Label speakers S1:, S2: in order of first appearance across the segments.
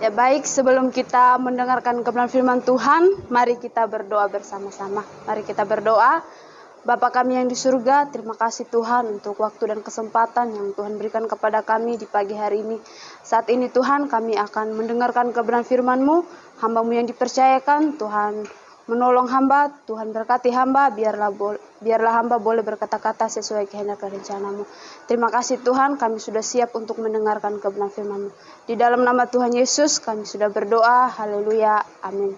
S1: Ya baik, sebelum kita mendengarkan kebenaran firman Tuhan, mari kita berdoa bersama-sama. Mari kita berdoa. Bapa kami yang di surga, terima kasih Tuhan untuk waktu dan kesempatan yang Tuhan berikan kepada kami di pagi hari ini. Saat ini Tuhan, kami akan mendengarkan kebenaran firman-Mu, hamba-Mu yang dipercayakan. Tuhan menolong hamba, Tuhan berkati hamba, biarlah hamba boleh berkata-kata sesuai kehendak dan rencana-Mu. Terima kasih Tuhan, kami sudah siap untuk mendengarkan kebenaran firman-Mu. Di dalam nama Tuhan Yesus, kami sudah berdoa. Haleluya. Amin.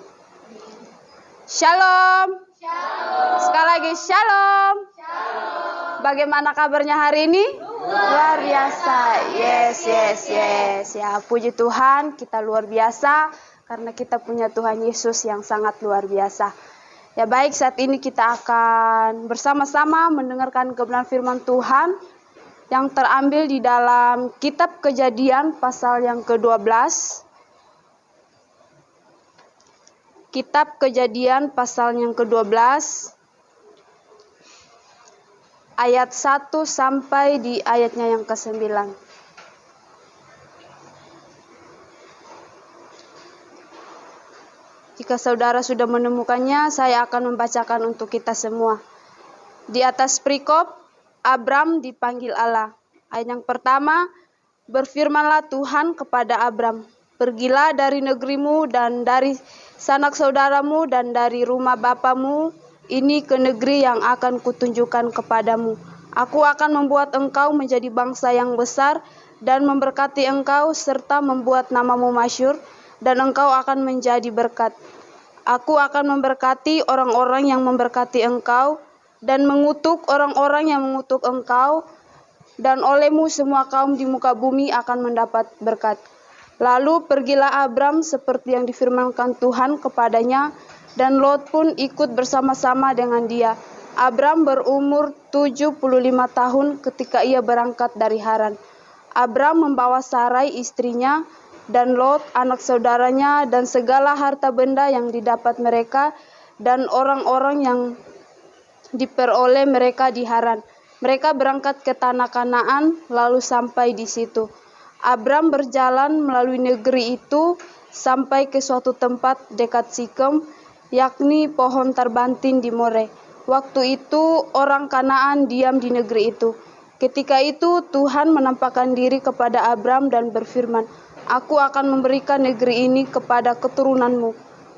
S1: Shalom. Shalom. Sekali lagi shalom. Shalom. Bagaimana kabarnya hari ini? Luar biasa. Yes. Ya, puji Tuhan, kita luar biasa karena kita punya Tuhan Yesus yang sangat luar biasa. Ya baik, saat ini kita akan bersama-sama mendengarkan kebenaran firman Tuhan yang terambil di dalam kitab Kejadian pasal yang ke-12. Kitab Kejadian pasal yang ke-12 ayat 1 sampai di ayatnya yang ke-9. Jika saudara sudah menemukannya, saya akan membacakan untuk kita semua. Di atas perikop, Abram dipanggil Allah. Ayat yang pertama, berfirmanlah Tuhan kepada Abram, pergilah dari negerimu dan dari sanak saudaramu dan dari rumah bapamu ini ke negeri yang akan kutunjukkan kepadamu. Aku akan membuat engkau menjadi bangsa yang besar dan memberkati engkau serta membuat namamu masyhur dan engkau akan menjadi berkat. Aku akan memberkati orang-orang yang memberkati engkau dan mengutuk orang-orang yang mengutuk engkau, dan olehmu semua kaum di muka bumi akan mendapat berkat. Lalu pergilah Abram seperti yang difirmankan Tuhan kepadanya, dan Lot pun ikut bersama-sama dengan dia. Abram berumur 75 tahun ketika ia berangkat dari Haran. Abram membawa Sarai istrinya, dan Lot anak saudaranya, dan segala harta benda yang didapat mereka, dan orang-orang yang diperoleh mereka di Haran. Mereka berangkat ke tanah Kanaan, lalu sampai di situ. Abram berjalan melalui negeri itu sampai ke suatu tempat dekat Sikem, yakni pohon terbantin di More. Waktu itu orang Kanaan diam di negeri itu. Ketika itu Tuhan menampakkan diri kepada Abram dan berfirman, Aku akan memberikan negeri ini kepada keturunanmu.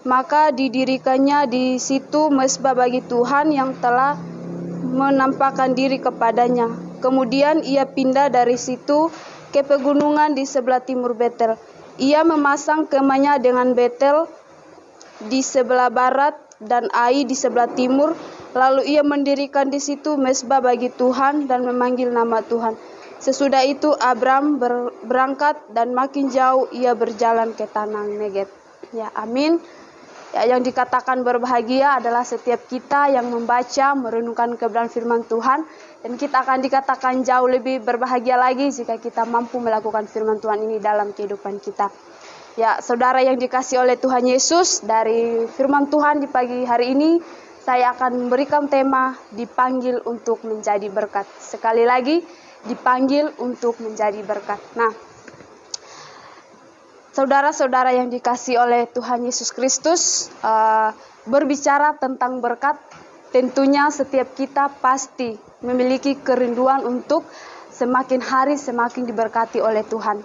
S1: Maka didirikannya di situ mezbah bagi Tuhan yang telah menampakkan diri kepadanya. Kemudian ia pindah dari situ ke pegunungan di sebelah timur Betel. Ia memasang kemahnya dengan Betel di sebelah barat dan Ai di sebelah timur. Lalu ia mendirikan di situ mezbah bagi Tuhan dan memanggil nama Tuhan. Sesudah itu Abram berangkat dan makin jauh ia berjalan ke tanah Negeb. Ya, amin. Ya, yang dikatakan berbahagia adalah setiap kita yang membaca, merenungkan kebenaran firman Tuhan, dan kita akan dikatakan jauh lebih berbahagia lagi jika kita mampu melakukan firman Tuhan ini dalam kehidupan kita. Ya, saudara yang dikasihi oleh Tuhan Yesus, dari firman Tuhan di pagi hari ini, saya akan memberikan tema dipanggil untuk menjadi berkat. Sekali lagi, dipanggil untuk menjadi berkat. Nah, saudara-saudara yang dikasihi oleh Tuhan Yesus Kristus, berbicara tentang berkat, tentunya setiap kita pasti memiliki kerinduan untuk semakin hari semakin diberkati oleh Tuhan.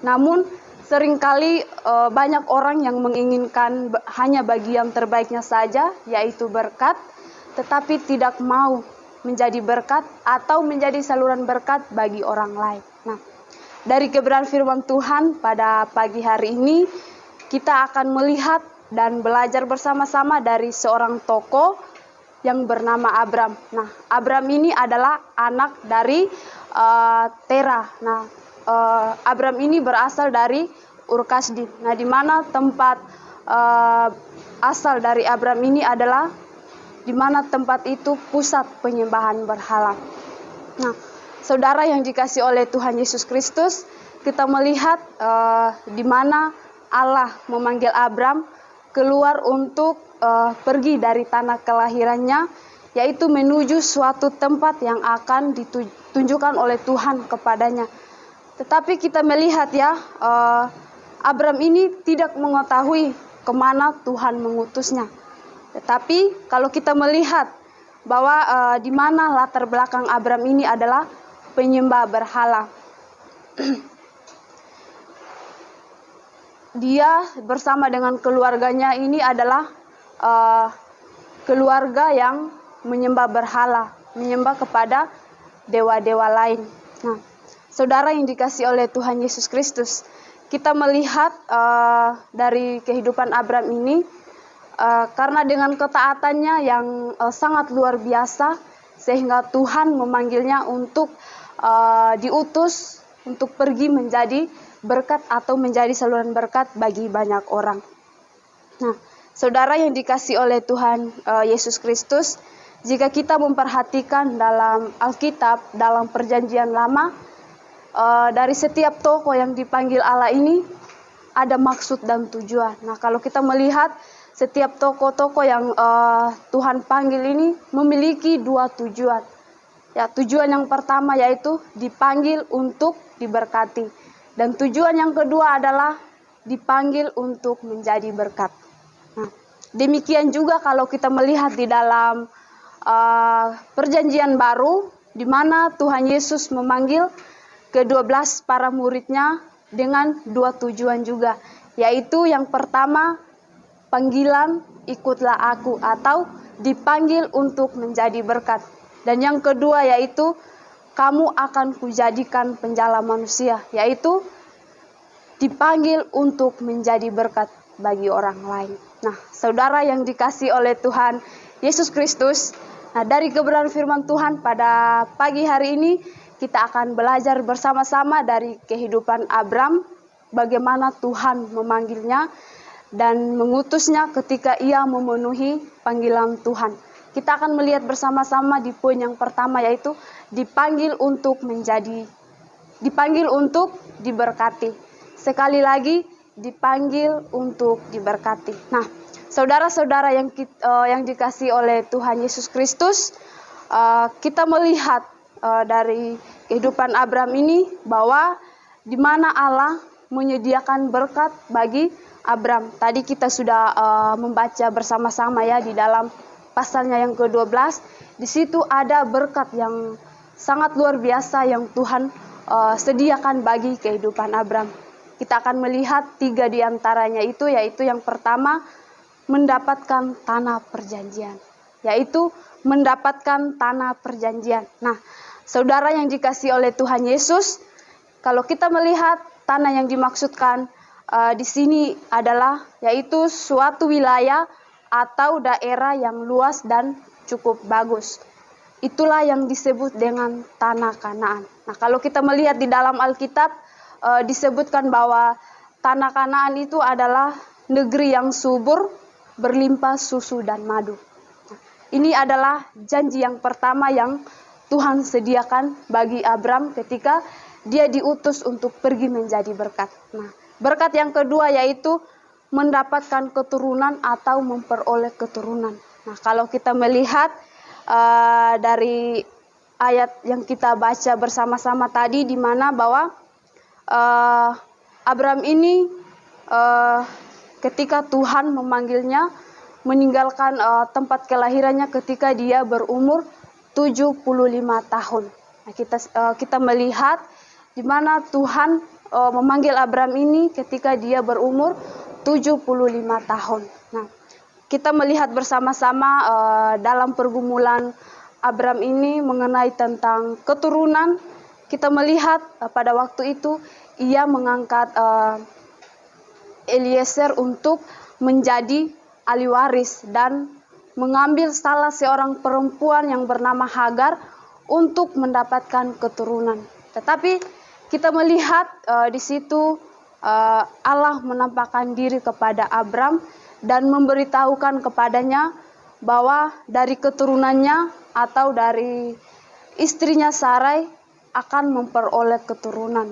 S1: Namun seringkali banyak orang yang menginginkan hanya bagian terbaiknya saja, yaitu berkat, tetapi tidak mau menjadi berkat atau menjadi saluran berkat bagi orang lain. Nah, dari kebenaran firman Tuhan pada pagi hari ini, kita akan melihat dan belajar bersama-sama dari seorang tokoh yang bernama Abram. Nah, Abram ini adalah anak dari Terah. Nah, Abram ini berasal dari Ur Kasdim. Nah, di mana tempat asal dari Abram ini adalah di mana tempat itu pusat penyembahan berhala. Nah, saudara yang dikasihi oleh Tuhan Yesus Kristus, kita melihat di mana Allah memanggil Abram keluar untuk pergi dari tanah kelahirannya, yaitu menuju suatu tempat yang akan ditunjukkan oleh Tuhan kepadanya. Tetapi kita melihat ya, Abram ini tidak mengetahui kemana Tuhan mengutusnya. Tetapi kalau kita melihat bahwa di mana latar belakang Abram ini adalah penyembah berhala. Dia bersama dengan keluarganya ini adalah keluarga yang menyembah berhala, menyembah kepada dewa-dewa lain. Nah, saudara yang dikasihi oleh Tuhan Yesus Kristus, kita melihat dari kehidupan Abram ini, karena dengan ketaatannya yang sangat luar biasa, sehingga Tuhan memanggilnya untuk diutus untuk pergi menjadi berkat atau menjadi saluran berkat bagi banyak orang. Nah, saudara yang dikasihi oleh Tuhan Yesus Kristus, jika kita memperhatikan dalam Alkitab, dalam Perjanjian Lama, dari setiap tokoh yang dipanggil Allah ini ada maksud dan tujuan. Nah, kalau kita melihat setiap tokoh-tokoh yang Tuhan panggil ini memiliki dua tujuan. Ya, tujuan yang pertama yaitu dipanggil untuk diberkati, dan tujuan yang kedua adalah dipanggil untuk menjadi berkat. Nah, demikian juga kalau kita melihat di dalam Perjanjian Baru, di mana Tuhan Yesus memanggil ke-12 para muridnya dengan dua tujuan juga, yaitu yang pertama panggilan ikutlah aku atau dipanggil untuk menjadi berkat, dan yang kedua yaitu kamu akan kujadikan penjala manusia, yaitu dipanggil untuk menjadi berkat bagi orang lain. Nah, saudara yang dikasihi oleh Tuhan Yesus Kristus, nah dari kebenaran firman Tuhan pada pagi hari ini kita akan belajar bersama-sama dari kehidupan Abram, bagaimana Tuhan memanggilnya dan mengutusnya ketika ia memenuhi panggilan Tuhan. Kita akan melihat bersama-sama di poin yang pertama, yaitu dipanggil untuk diberkati. Sekali lagi, dipanggil untuk diberkati. Nah, saudara-saudara yang dikasihi oleh Tuhan Yesus Kristus, kita melihat dari kehidupan Abram ini bahwa di mana Allah menyediakan berkat bagi Abram. Tadi kita sudah membaca bersama-sama ya di dalam pasalnya yang ke-12. Di situ ada berkat yang sangat luar biasa yang Tuhan sediakan bagi kehidupan Abram. Kita akan melihat 3 di antaranya itu, yaitu yang pertama mendapatkan tanah perjanjian. Yaitu mendapatkan tanah perjanjian. Nah, saudara yang dikasihi oleh Tuhan Yesus, kalau kita melihat tanah yang dimaksudkan di sini adalah yaitu suatu wilayah atau daerah yang luas dan cukup bagus. Itulah yang disebut dengan tanah Kanaan. Nah, kalau kita melihat di dalam Alkitab disebutkan bahwa tanah Kanaan itu adalah negeri yang subur, berlimpah susu dan madu. Nah, ini adalah janji yang pertama yang Tuhan sediakan bagi Abram ketika dia diutus untuk pergi menjadi berkat. Nah, berkat yang kedua yaitu mendapatkan keturunan atau memperoleh keturunan. Nah, kalau kita melihat dari ayat yang kita baca bersama-sama tadi, di mana bahwa Abram ini ketika Tuhan memanggilnya meninggalkan tempat kelahirannya ketika dia berumur 75 tahun. Nah, kita melihat di mana Tuhan memanggil Abram ini ketika dia berumur 75 tahun. Nah, kita melihat bersama-sama dalam pergumulan Abram ini mengenai tentang keturunan. Kita melihat pada waktu itu ia mengangkat Eliezer untuk menjadi ahli waris dan mengambil salah seorang perempuan yang bernama Hagar untuk mendapatkan keturunan. Tetapi kita melihat di situ Allah menampakkan diri kepada Abram dan memberitahukan kepadanya bahwa dari keturunannya atau dari istrinya Sarai akan memperoleh keturunan,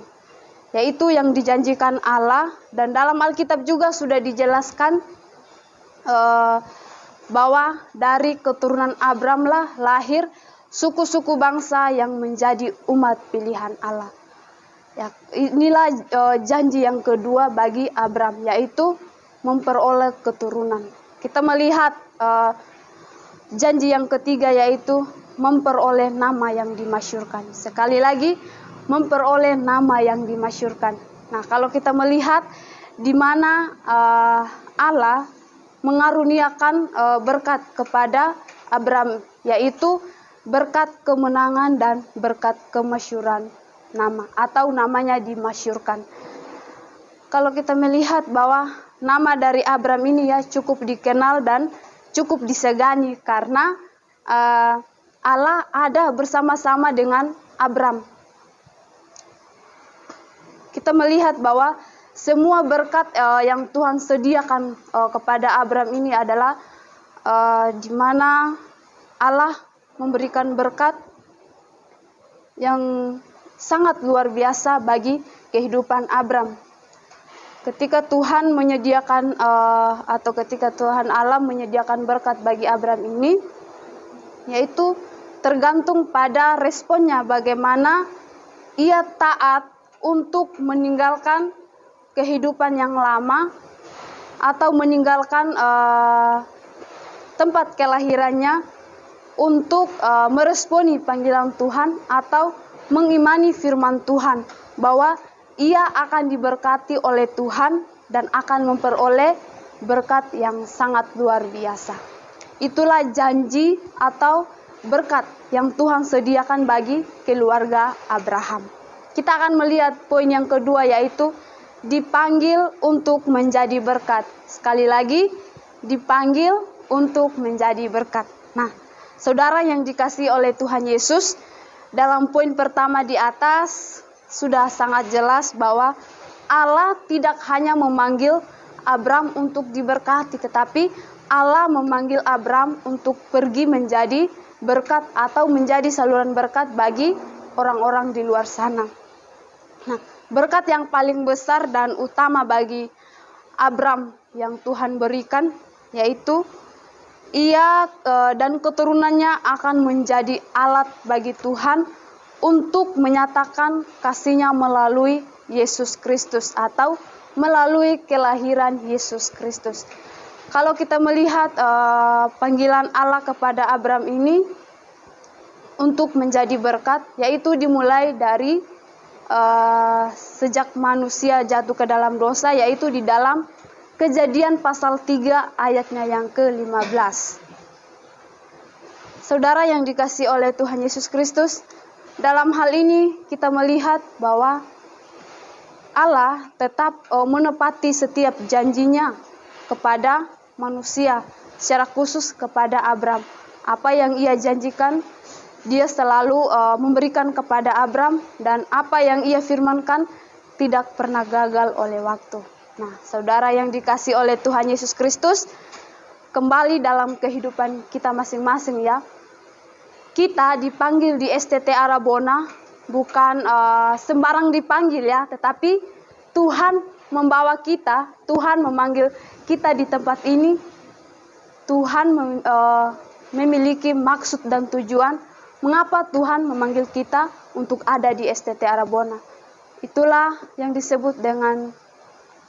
S1: yaitu yang dijanjikan Allah. Dan dalam Alkitab juga sudah dijelaskan bahwa dari keturunan Abramlah lahir suku-suku bangsa yang menjadi umat pilihan Allah. Ya, inilah janji yang kedua bagi Abram, yaitu memperoleh keturunan. Kita melihat janji yang ketiga, yaitu memperoleh nama yang dimasyurkan. Sekali lagi, memperoleh nama yang dimasyurkan. Nah, kalau kita melihat di mana Allah mengaruniakan berkat kepada Abram, yaitu berkat kemenangan dan berkat kemasyuran nama, atau namanya dimasyurkan. Kalau kita melihat bahwa nama dari Abram ini ya cukup dikenal dan cukup disegani, karena Allah ada bersama-sama dengan Abram. Kita melihat bahwa semua berkat yang Tuhan sediakan kepada Abram ini adalah di mana Allah memberikan berkat yang sangat luar biasa bagi kehidupan Abram. Ketika Tuhan menyediakan atau ketika Tuhan Allah menyediakan berkat bagi Abram ini, yaitu tergantung pada responnya, bagaimana ia taat untuk meninggalkan kehidupan yang lama atau meninggalkan tempat kelahirannya untuk meresponi panggilan Tuhan atau mengimani firman Tuhan bahwa ia akan diberkati oleh Tuhan dan akan memperoleh berkat yang sangat luar biasa. Itulah janji atau berkat yang Tuhan sediakan bagi keluarga Abraham. Kita akan melihat poin yang kedua, yaitu dipanggil untuk menjadi berkat. Sekali lagi, dipanggil untuk menjadi berkat. Nah, saudara yang dikasihi oleh Tuhan Yesus, dalam poin pertama di atas sudah sangat jelas bahwa Allah tidak hanya memanggil Abram untuk diberkati, tetapi Allah memanggil Abram untuk pergi menjadi berkat atau menjadi saluran berkat bagi orang-orang di luar sana. Nah, berkat yang paling besar dan utama bagi Abram yang Tuhan berikan, yaitu ia dan keturunannya akan menjadi alat bagi Tuhan untuk menyatakan kasih-Nya melalui Yesus Kristus atau melalui kelahiran Yesus Kristus. Kalau kita melihat panggilan Allah kepada Abram ini untuk menjadi berkat, yaitu dimulai dari sejak manusia jatuh ke dalam dosa, yaitu di dalam Kejadian pasal 3 ayatnya yang ke-15. Saudara yang dikasihi oleh Tuhan Yesus Kristus, dalam hal ini kita melihat bahwa Allah tetap menepati setiap janjinya kepada manusia, secara khusus kepada Abram. Apa yang ia janjikan, dia selalu memberikan kepada Abram, dan apa yang ia firmankan tidak pernah gagal oleh waktu. Nah, saudara yang dikasihi oleh Tuhan Yesus Kristus, kembali dalam kehidupan kita masing-masing ya. Kita dipanggil di STT Arabona bukan sembarang dipanggil ya, tetapi Tuhan membawa kita, Tuhan memanggil kita di tempat ini. Tuhan memiliki maksud dan tujuan mengapa Tuhan memanggil kita untuk ada di STT Arabona. Itulah yang disebut dengan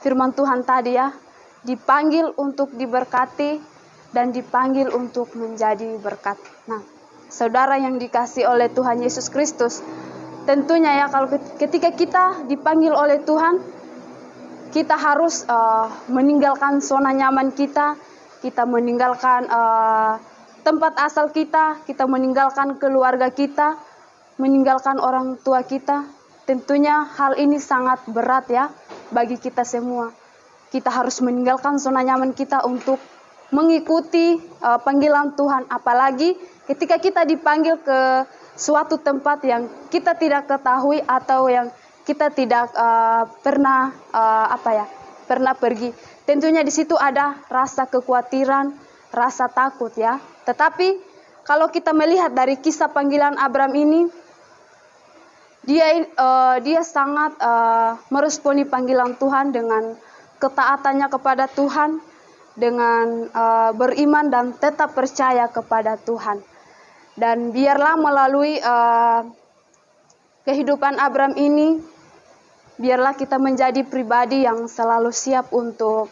S1: firman Tuhan tadi ya, dipanggil untuk diberkati dan dipanggil untuk menjadi berkat. Nah, saudara yang dikasihi oleh Tuhan Yesus Kristus, tentunya ya kalau ketika kita dipanggil oleh Tuhan, kita harus meninggalkan zona nyaman kita meninggalkan tempat asal kita meninggalkan keluarga kita, meninggalkan orang tua kita. Tentunya hal ini sangat berat ya bagi kita semua. Kita harus meninggalkan zona nyaman kita untuk mengikuti panggilan Tuhan. Apalagi ketika kita dipanggil ke suatu tempat yang kita tidak ketahui atau yang kita tidak pernah pergi. Tentunya di situ ada rasa kekhawatiran, rasa takut ya. Tetapi kalau kita melihat dari kisah panggilan Abram ini, dia sangat meresponi panggilan Tuhan dengan ketaatannya kepada Tuhan, dengan beriman dan tetap percaya kepada Tuhan. Dan biarlah melalui kehidupan Abram ini, biarlah kita menjadi pribadi yang selalu siap untuk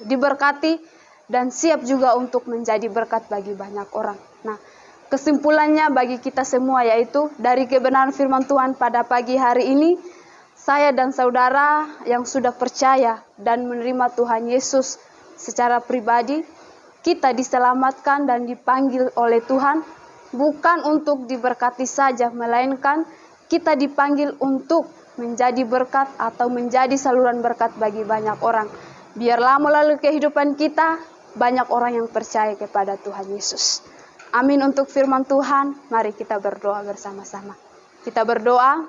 S1: diberkati dan siap juga untuk menjadi berkat bagi banyak orang. Nah, kesimpulannya bagi kita semua yaitu dari kebenaran firman Tuhan pada pagi hari ini, saya dan saudara yang sudah percaya dan menerima Tuhan Yesus secara pribadi, kita diselamatkan dan dipanggil oleh Tuhan bukan untuk diberkati saja, melainkan kita dipanggil untuk menjadi berkat atau menjadi saluran berkat bagi banyak orang. Biarlah melalui kehidupan kita banyak orang yang percaya kepada Tuhan Yesus. Amin untuk firman Tuhan. Mari kita berdoa bersama-sama. Kita berdoa.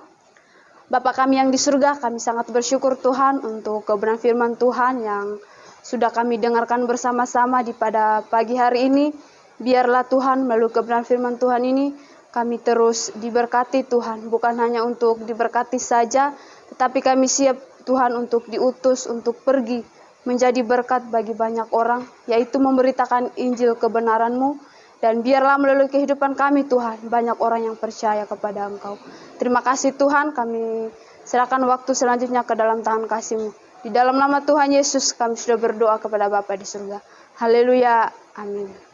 S1: Bapa kami yang di surga, kami sangat bersyukur Tuhan untuk kebenaran firman Tuhan yang sudah kami dengarkan bersama-sama di pada pagi hari ini. Biarlah Tuhan melalui kebenaran firman Tuhan ini kami terus diberkati Tuhan. Bukan hanya untuk diberkati saja, tetapi kami siap Tuhan untuk diutus, untuk pergi menjadi berkat bagi banyak orang, yaitu memberitakan Injil kebenaran-Mu. Dan biarlah melalui kehidupan kami Tuhan, banyak orang yang percaya kepada Engkau. Terima kasih Tuhan, kami serahkan waktu selanjutnya ke dalam tangan kasih-Mu. Di dalam nama Tuhan Yesus kami sudah berdoa kepada Bapa di surga. Haleluya, amin.